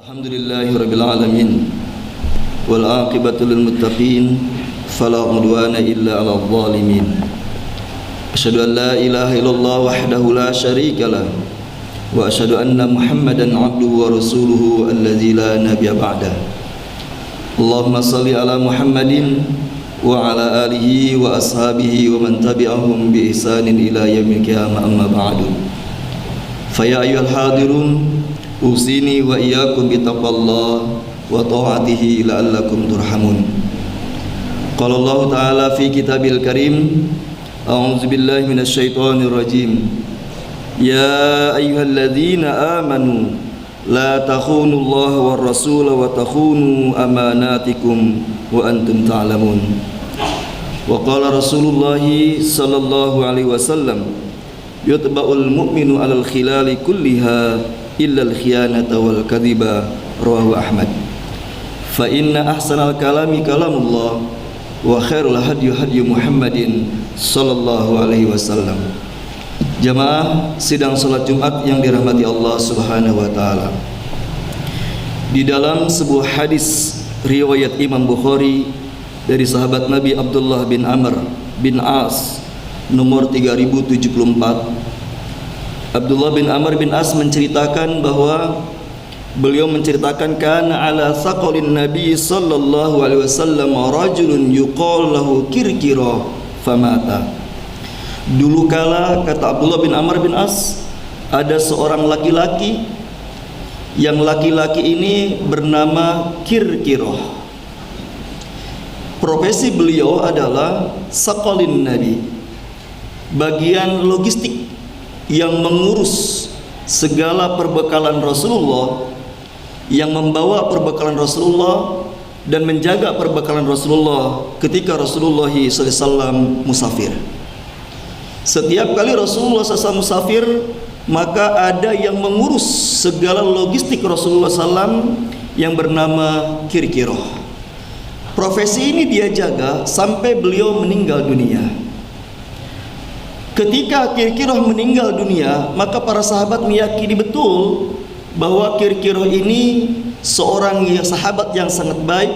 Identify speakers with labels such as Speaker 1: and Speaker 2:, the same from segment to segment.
Speaker 1: Alhamdulillahirabbil alamin wal aqibatu lil muttaqin fala udwana illa 'alal zalimin. Asyhadu an la ilaha illallah wahdahu la syarikalah wa asyhadu anna Muhammadan 'abduhu wa rasuluhu alladzi la nabiyya ba'dah. Allahumma shalli ala Muhammadin wa ala alihi wa ashabihi wa man tabi'ahum bi ihsanin ila yaumil qiyamah, amma ba'du. Fa ya ayyuhal hadirun usini wa iyyakum bi taqwallah wa ta'atihi la'allakum turhamun. Qala Allah ta'ala fi kitabil karim, a'udzu billahi minasy syaithanir rajim. Ya ayyuhalladzina amanu la takhunu Allah war rasul wa takhunu amanatikum wa antum ta'lamun. Wa qala Rasulullah sallallahu alaihi wasallam, yutba'ul mu'minu 'alal khilali kulliha illa al-khiyanata wal kadhiba, rawahu Ahmad. Fa inna ahsanal kalami kalamullah wa khairul hadyi hadyu Muhammadin sallallahu alaihi wasallam. Jamaah sidang salat Jumat yang dirahmati Allah Subhanahu wa taala. Di dalam sebuah hadis riwayat Imam Bukhari dari sahabat Nabi Abdullah bin Amr bin As nomor 3074, Abdullah bin Amr bin As menceritakan bahwa beliau menceritakan kana ala saqalin Nabi sallallahu alaihi wasallam rajulun yuqal lahu Kirkira famata. Dulu kala, kata Abdullah bin Amr bin As, ada seorang laki-laki yang laki-laki ini bernama Kirkira. Profesi beliau adalah saqalin Nabi, bagian logistik yang mengurus segala perbekalan Rasulullah, yang membawa perbekalan Rasulullah dan menjaga perbekalan Rasulullah ketika Rasulullah SAW musafir. Setiap kali Rasulullah SAW musafir, maka ada yang mengurus segala logistik Rasulullah SAW yang bernama Kirkira. Profesi ini dia jaga sampai beliau meninggal dunia. Ketika Kirkira meninggal dunia, maka para sahabat meyakini betul bahwa Kirkira ini seorang sahabat yang sangat baik,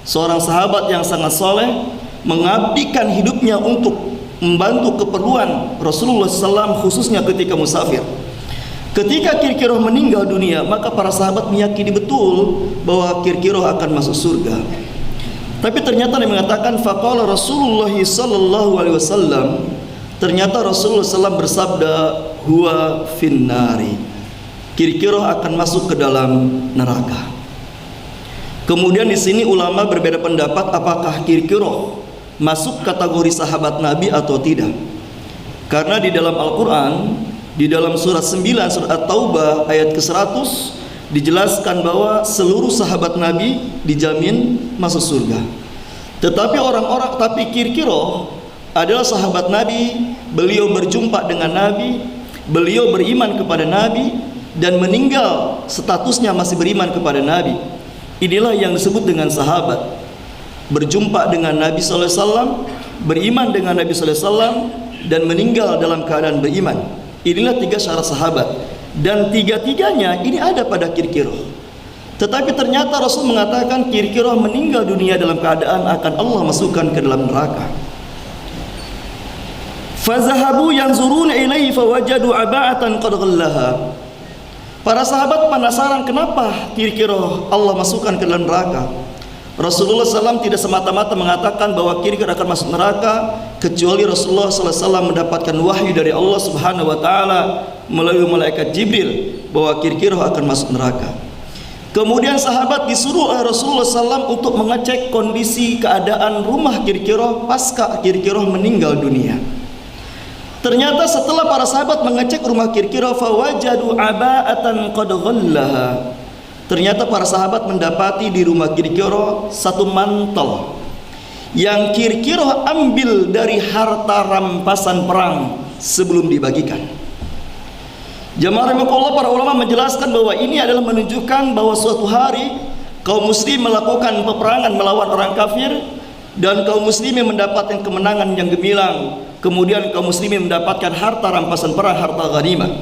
Speaker 1: seorang sahabat yang sangat soleh, mengabdikan hidupnya untuk membantu keperluan Rasulullah SAW khususnya ketika musafir. Ketika Kirkira meninggal dunia, maka para sahabat meyakini betul bahwa Kirkira akan masuk surga. Tapi ternyata dia mengatakan faqala Rasulullah sallallahu alaihi wasallam, ternyata Rasulullah SAW bersabda, huwa finnari, Kirkira akan masuk ke dalam neraka. Kemudian di sini ulama berbeda pendapat apakah Kirkira masuk kategori sahabat Nabi atau tidak. Karena di dalam Al-Quran, di dalam surat 9 surat At-Taubah ayat ke-100 dijelaskan bahwa seluruh sahabat Nabi dijamin masuk surga. Tetapi Kirkira adalah sahabat Nabi, beliau berjumpa dengan Nabi, beliau beriman kepada Nabi dan meninggal statusnya masih beriman kepada Nabi. Inilah yang disebut dengan sahabat. Berjumpa dengan Nabi sallallahu alaihi wasallam, beriman dengan Nabi sallallahu alaihi wasallam dan meninggal dalam keadaan beriman. Inilah 3 syarat sahabat dan 3-tiganya ini ada pada Kirkira. Tetapi ternyata Rasul mengatakan Kirkira meninggal dunia dalam keadaan akan Allah masukkan ke dalam neraka. Fazahabu yanzuruna ilaihi fawajadu aba'atan qad ghallaha. Para sahabat penasaran kenapa Kirkira Allah masukkan ke dalam neraka. Rasulullah SAW tidak semata-mata mengatakan bahwa Kirkira akan masuk neraka, kecuali Rasulullah SAW mendapatkan wahyu dari Allah Subhanahu wa taala melalui malaikat Jibril bahwa Kirkira akan masuk neraka. Kemudian sahabat disuruh oleh Rasulullah SAW untuk mengecek kondisi keadaan rumah Kirkira pasca Kirkira meninggal dunia. Ternyata setelah para sahabat mengecek rumah Kirkira, fawajadu aba'atan qad ghallaha. Ternyata para sahabat mendapati di rumah Kirkira satu mantel yang Kirkira ambil dari harta rampasan perang sebelum dibagikan. Jamaah rahimakumullah, para ulama menjelaskan bahwa ini adalah menunjukkan bahwa suatu hari kaum muslim melakukan peperangan melawan orang kafir dan kaum muslimin mendapatkan kemenangan yang gemilang. Kemudian kaum muslimin mendapatkan harta rampasan perang, harta ghanimah.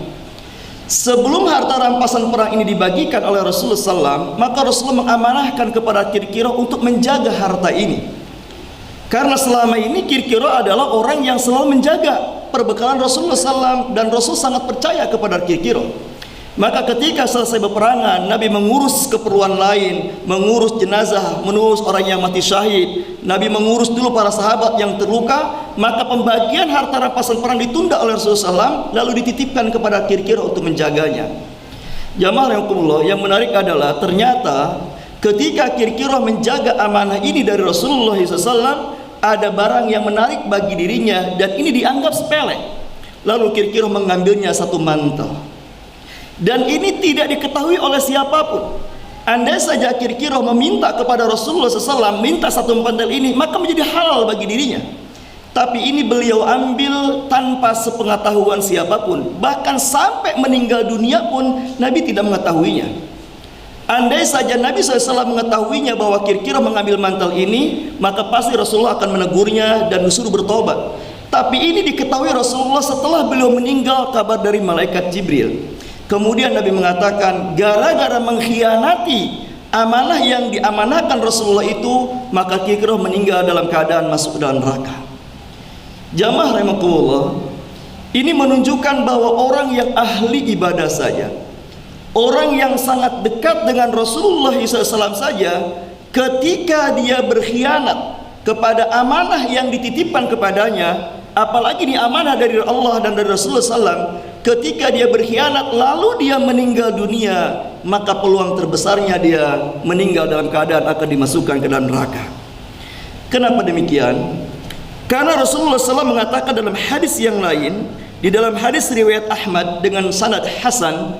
Speaker 1: Sebelum harta rampasan perang ini dibagikan oleh Rasulullah SAW, maka Rasulullah mengamanahkan kepada Kirkiro untuk menjaga harta ini. Karena selama ini Kirkiro adalah orang yang selalu menjaga perbekalan Rasulullah SAW, dan Rasul sangat percaya kepada Kirkiro. Maka ketika selesai peperangan, Nabi mengurus keperluan lain, mengurus jenazah, mengurus orang yang mati syahid. Nabi mengurus dulu para sahabat yang terluka. Maka pembagian harta rampasan perang ditunda oleh Rasulullah SAW, lalu dititipkan kepada Kirkiro untuk menjaganya. Jamaah rahimakumullah, yang menarik adalah ternyata ketika Kirkiro menjaga amanah ini dari Rasulullah SAW, ada barang yang menarik bagi dirinya dan ini dianggap sepele. Lalu Kirkiro mengambilnya satu mantel. Dan ini tidak diketahui oleh siapapun. Andai saja Kirkiro meminta kepada Rasulullah SAW, minta satu mantel ini, maka menjadi halal bagi dirinya. Tapi ini beliau ambil tanpa sepengetahuan siapapun. Bahkan sampai meninggal dunia pun Nabi tidak mengetahuinya. Andai saja Nabi SAW mengetahuinya bahwa Kirkiro mengambil mantel ini, maka pasti Rasulullah akan menegurnya dan disuruh bertobat. Tapi ini diketahui Rasulullah setelah beliau meninggal, kabar dari malaikat Jibril. Kemudian Nabi mengatakan, gara-gara mengkhianati amanah yang diamanahkan Rasulullah itu, maka Kirkiro meninggal dalam keadaan masuk ke dalam neraka. Jamaah rahimakumullah, ini menunjukkan bahwa orang yang ahli ibadah saja, orang yang sangat dekat dengan Rasulullah SAW saja, ketika dia berkhianat kepada amanah yang dititipkan kepadanya, apalagi ini amanah dari Allah dan dari Rasulullah SAW, ketika dia berkhianat lalu dia meninggal dunia, maka peluang terbesarnya dia meninggal dalam keadaan akan dimasukkan ke dalam neraka. Kenapa demikian? Karena Rasulullah SAW mengatakan dalam hadis yang lain, di dalam hadis riwayat Ahmad dengan sanad hasan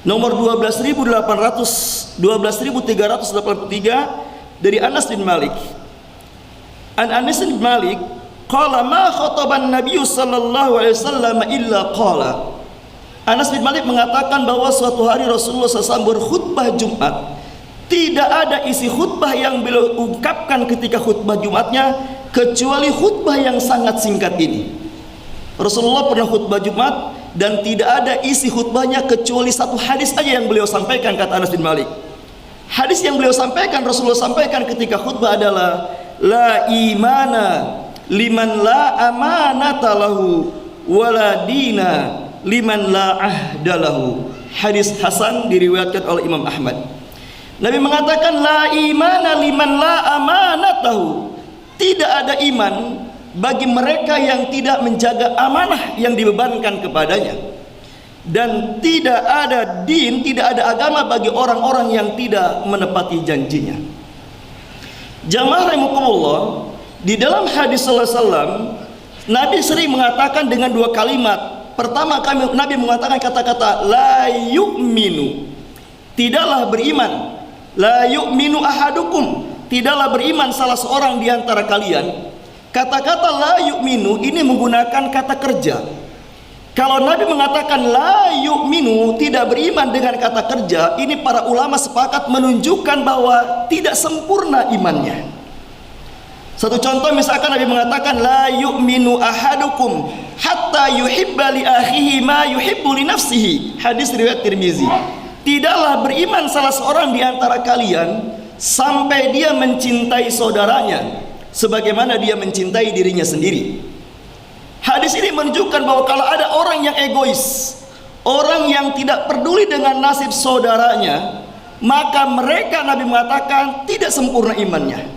Speaker 1: nomor 12.383 dari Anas bin Malik. Anas bin Malik qala ma khataban Nabi sallallahu alaihi wasallam illa qala. Anas bin Malik mengatakan bahwa suatu hari Rasulullah SAW berkhutbah Jumat, tidak ada isi khutbah yang beliau ungkapkan ketika khutbah Jumatnya kecuali khutbah yang sangat singkat ini. Rasulullah pernah khutbah Jumat dan tidak ada isi khutbahnya kecuali satu hadis aja yang beliau sampaikan, kata Anas bin Malik. Hadis yang beliau sampaikan, Rasulullah sampaikan ketika khutbah adalah la imana liman la amanata lahu wala dina liman la ahda lahu. Hadis hasan diriwayatkan oleh Imam Ahmad. Nabi mengatakan la imana liman la amanatahu, tidak ada iman bagi mereka yang tidak menjaga amanah yang dibebankan kepadanya, dan tidak ada din, tidak ada agama bagi orang-orang yang tidak menepati janjinya. Jamaah rahimakumullah, di dalam hadis sallallahu alaihi wasallam Nabi sering mengatakan dengan dua kalimat. Pertama Nabi mengatakan kata-kata la yu'minu, tidaklah beriman. La yu'minu ahadukum, tidaklah beriman salah seorang di antara kalian. Kata-kata la yu'minu ini menggunakan kata kerja. Kalau Nabi mengatakan la yu'minu, tidak beriman dengan kata kerja, ini para ulama sepakat menunjukkan bahwa tidak sempurna imannya. Satu contoh, misalkan Nabi mengatakan la yu'minu ahadukum hatta yuhibba li akhihi ma yuhibbu li nafsihi. Hadis riwayat Tirmizi. Tidaklah beriman salah seorang di antara kalian sampai dia mencintai saudaranya sebagaimana dia mencintai dirinya sendiri. Hadis ini menunjukkan bahwa kalau ada orang yang egois, orang yang tidak peduli dengan nasib saudaranya, maka mereka, Nabi mengatakan, tidak sempurna imannya.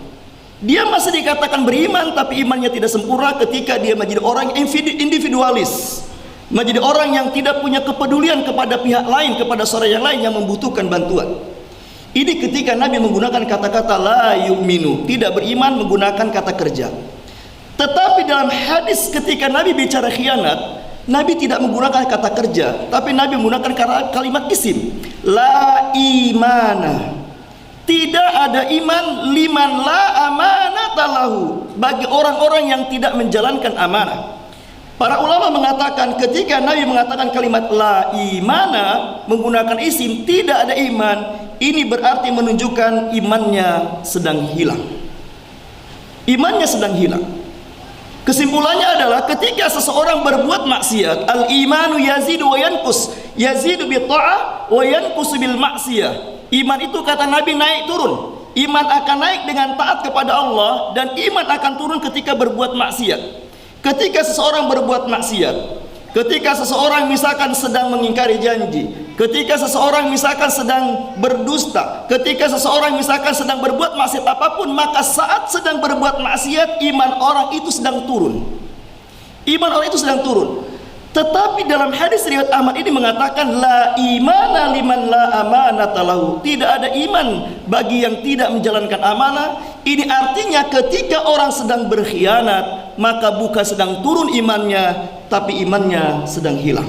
Speaker 1: Dia masih dikatakan beriman, tapi imannya tidak sempurna ketika dia menjadi orang individualis, menjadi orang yang tidak punya kepedulian kepada pihak lain, kepada seorang yang lain yang membutuhkan bantuan. Ini ketika Nabi menggunakan kata-kata la yu'minu, tidak beriman, menggunakan kata kerja. Tetapi dalam hadis ketika Nabi bicara khianat, Nabi tidak menggunakan kata kerja, tapi Nabi menggunakan kalimat isim. La imana, tidak ada iman liman la amanata lahu, bagi orang-orang yang tidak menjalankan amanah. Para ulama mengatakan ketika Nabi mengatakan kalimat la imana menggunakan isim, tidak ada iman, ini berarti menunjukkan imannya sedang hilang. Imannya sedang hilang. Kesimpulannya adalah ketika seseorang berbuat maksiat, al-imanu yazidu wa yanqus, yazidu bi ta'ah wa yanqusu bil ma'siyah. Iman itu kata Nabi naik turun. Iman akan naik dengan taat kepada Allah, dan iman akan turun ketika berbuat maksiat. Ketika seseorang berbuat maksiat, ketika seseorang misalkan sedang mengingkari janji, ketika seseorang misalkan sedang berdusta, ketika seseorang misalkan sedang berbuat maksiat apapun, maka saat sedang berbuat maksiat, iman orang itu sedang turun. Iman orang itu sedang turun. Tetapi dalam hadis riwayat Ahmad ini mengatakan la imana liman la amanata lahu. Tidak ada iman bagi yang tidak menjalankan amanah. Ini artinya ketika orang sedang berkhianat, maka bukan sedang turun imannya, tapi imannya sedang hilang.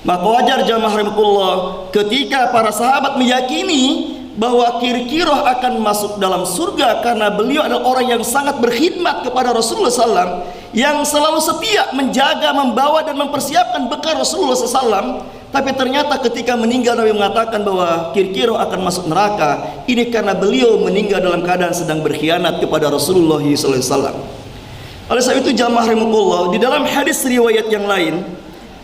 Speaker 1: Maka wajar jamaah rahimakumullah ketika para sahabat meyakini bahwa Kirkiroh akan masuk dalam surga karena beliau adalah orang yang sangat berkhidmat kepada Rasulullah SAW, yang selalu setia menjaga, membawa dan mempersiapkan bekal Rasulullah SAW. Tapi ternyata ketika meninggal Nabi mengatakan bahwa Kirkiroh akan masuk neraka. Ini karena beliau meninggal dalam keadaan sedang berkhianat kepada Rasulullah SAW. Oleh sebab itu jamaah rahimakumullah, di dalam hadis riwayat yang lain,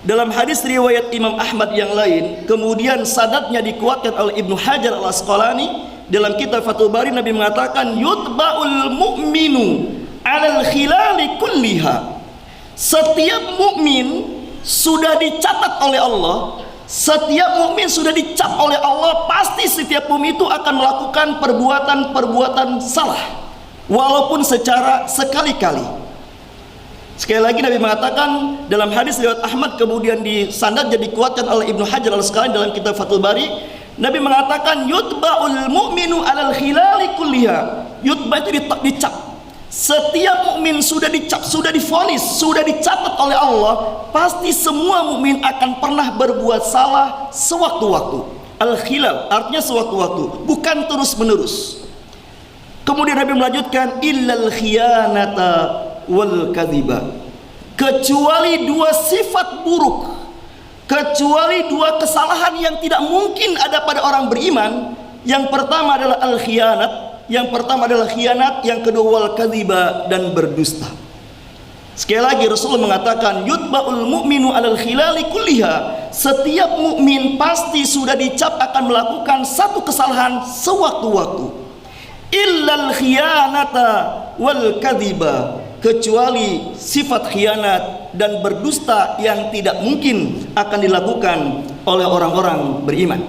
Speaker 1: dalam hadis riwayat Imam Ahmad yang lain, kemudian sanadnya dikuatkan oleh Ibnu Hajar al-Asqalani dalam kitab Fathul Bari, Nabi mengatakan yutba'ul mu'minu 'alal khilali kulliha. Setiap mukmin sudah dicatat oleh Allah, setiap mukmin sudah dicap oleh Allah, pasti setiap mukmin itu akan melakukan perbuatan-perbuatan salah walaupun secara sekali-kali. Sekali lagi Nabi mengatakan dalam hadis riwayat Ahmad, kemudian disandar jadi dikuatkan oleh Ibnu Hajar al-Asqalani dalam kitab Fathul Bari, Nabi mengatakan yutba'ul mu'minu 'alal khilali kulliha. Yutba itu dicap. Setiap mukmin sudah dicap, sudah divonis, sudah dicatat oleh Allah, pasti semua mukmin akan pernah berbuat salah sewaktu-waktu. Al-khilal artinya sewaktu-waktu, bukan terus-menerus. Kemudian Nabi melanjutkan illal khiyanata wal kadhiba, kecuali dua sifat buruk, kecuali dua kesalahan yang tidak mungkin ada pada orang beriman. Yang pertama adalah al-khiyanat, yang khianat, yang kedua wal kadhiba, dan berdusta. Sekali lagi Rasulullah mengatakan yutba'ul mu'minu 'alal khilali kulliha. Setiap mukmin pasti sudah dicap akan melakukan satu kesalahan sewaktu-waktu. Illal khiyanata wal kadhiba, kecuali sifat khianat dan berdusta yang tidak mungkin akan dilakukan oleh orang-orang beriman.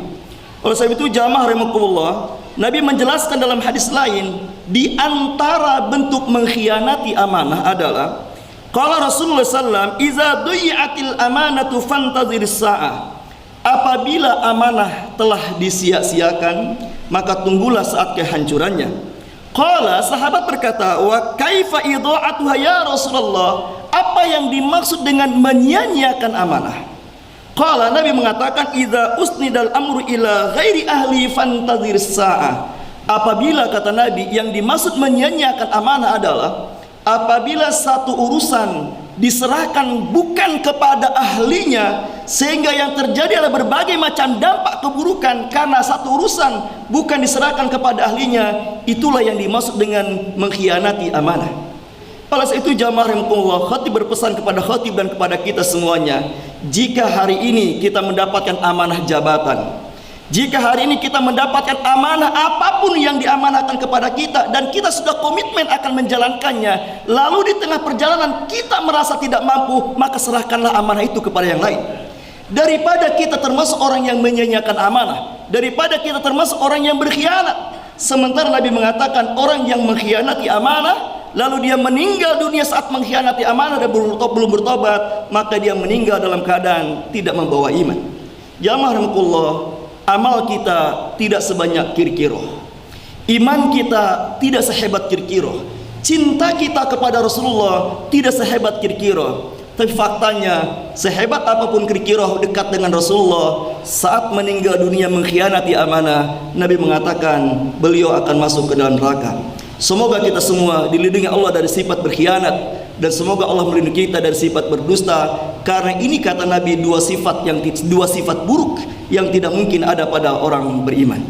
Speaker 1: Oleh sebab itu jamaah rahimakumullah, Nabi menjelaskan dalam hadis lain, di antara bentuk mengkhianati amanah adalah qala Rasulullah SAW, iza duyi'atil amanatu fantaziris sa'ah. Apabila amanah telah disia-siakan, maka tunggulah saat kehancurannya. Qala, sahabat berkata, wa kaifa idha'atuha ya Rasulullah? Apa yang dimaksud dengan menyia-nyiakan amanah? Qala, Nabi mengatakan idza usnidal amru ila ghairi ahli fantazir sa'ah. Apabila, kata Nabi, yang dimaksud menyia-nyiakan amanah adalah apabila satu urusan diserahkan bukan kepada ahlinya, sehingga yang terjadi adalah berbagai macam dampak keburukan karena satu urusan bukan diserahkan kepada ahlinya. Itulah yang dimaksud dengan mengkhianati amanah. Oleh sebab itu jamaah rahimakumullah, khatib berpesan kepada khatib dan kepada kita semuanya, jika hari ini kita mendapatkan amanah jabatan, jika hari ini kita mendapatkan amanah apapun yang diamanahkan kepada kita, dan kita sudah komitmen akan menjalankannya, lalu di tengah perjalanan kita merasa tidak mampu, maka serahkanlah amanah itu kepada yang lain. Daripada kita termasuk orang yang menyia-nyiakan amanah, daripada kita termasuk orang yang berkhianat. Sementara Nabi mengatakan orang yang mengkhianati amanah, lalu dia meninggal dunia saat mengkhianati amanah dan belum bertobat, maka dia meninggal dalam keadaan tidak membawa iman. Jamaah rahimakumullah, amal kita tidak sebanyak Kirkiroh, iman kita tidak sehebat Kirkiroh, cinta kita kepada Rasulullah tidak sehebat Kirkiroh. Tapi faktanya, sehebat apapun Kirkiroh dekat dengan Rasulullah, saat meninggal dunia mengkhianati amanah, Nabi mengatakan beliau akan masuk ke dalam neraka. Semoga kita semua dilindungi Allah dari sifat berkhianat, dan semoga Allah melindungi kita dari sifat berdusta. Karena ini kata Nabi dua sifat buruk yang tidak mungkin ada pada orang beriman.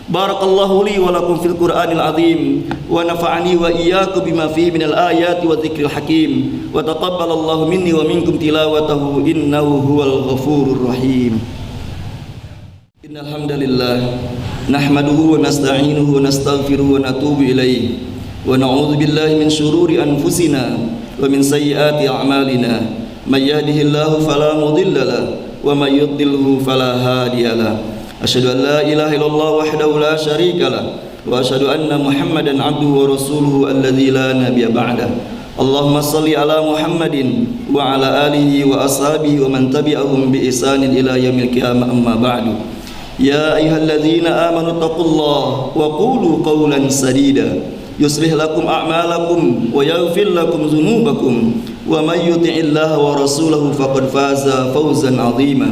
Speaker 1: Barakallahu li wa lakum fil Qur'anil azim wa nafa'ani wa iyyakum bima fihi minal ayati wa dzikril hakim wa taqabbalallahu minni wa minkum tilawatahu innahu huwal ghafurur rahim. Innal hamdalillah nahmaduhu wa nasta'inuhu wa nastaghfiruhu wa natubu ilayhi wa na'udzu billahi min shururi anfusina wa min sayyiati a'malina may yahdihillahu fala mudilla lahu wa may yudlilhu fala hadiya lahu. Asyhadu an la ilaha illallah wahdahu la syarika lah wa asyhadu anna Muhammadan abduhu wa rasuluhu alladzi la nabiyya ba'dah. Allahumma shalli ala Muhammadin wa ala alihi wa ashabihi wa man tabi'ahum bi ihsanin ila yaumil qiyamah, amma ba'du. Ya ayyuhalladzina amanu taqullaha wa qulu qawlan sadida yuslih lakum a'malakum wa yaghfir lakum dzunubakum wa may yuti'illaha wa rasulahu faqad faza fawzan 'azima.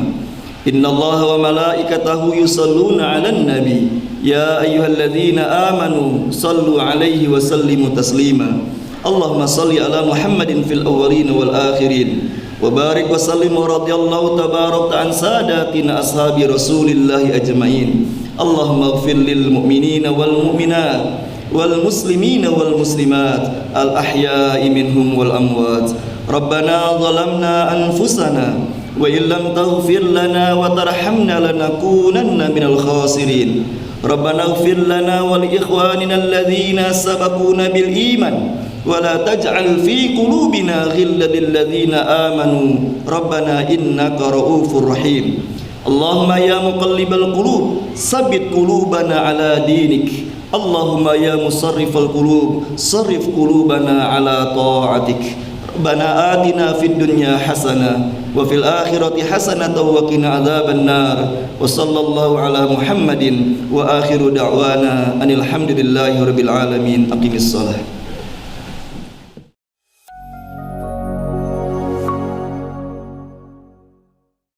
Speaker 1: Inna Allaha wa malaikatahu yusalluna 'alan nabi ya ayyuhalladzina amanu sallu 'alaihi wa sallimu taslima. Allahumma salli ala Muhammadin fil awwalin wal akhirin wa barik wa sallim wa radiyallahu tabarakta an sadatina ashabi rasulillahi ajmain. Allahumma ighfir lil mu'minina wal mu'minat wal muslimina wal muslimat al ahya'i minhum wal amwat. Rabbana zalamna anfusana wa illam taghfir lana wa tarhamna lanakunanna minal khasirin. Rabbana ighfir lana wa li ikhwanina alladhina sabaquna bil iman wa la taj'al fi qulubina ghillan lil ladzina amanu rabbana innaka ra'ufur rahim. Allahumma ya muqallibal qulub tsabbit qulubana ala dinik. Allahumma ya musarrifal qulub sarrif qulubana ala ta'atik. Rabbana atina fid dunya hasanah wa fil akhirati hasanatan wa qina adzaban nar. Wa sallallahu ala Muhammadin wa akhiru da'wana anil hamdulillahi rabbil alamin. Aqimis shalah.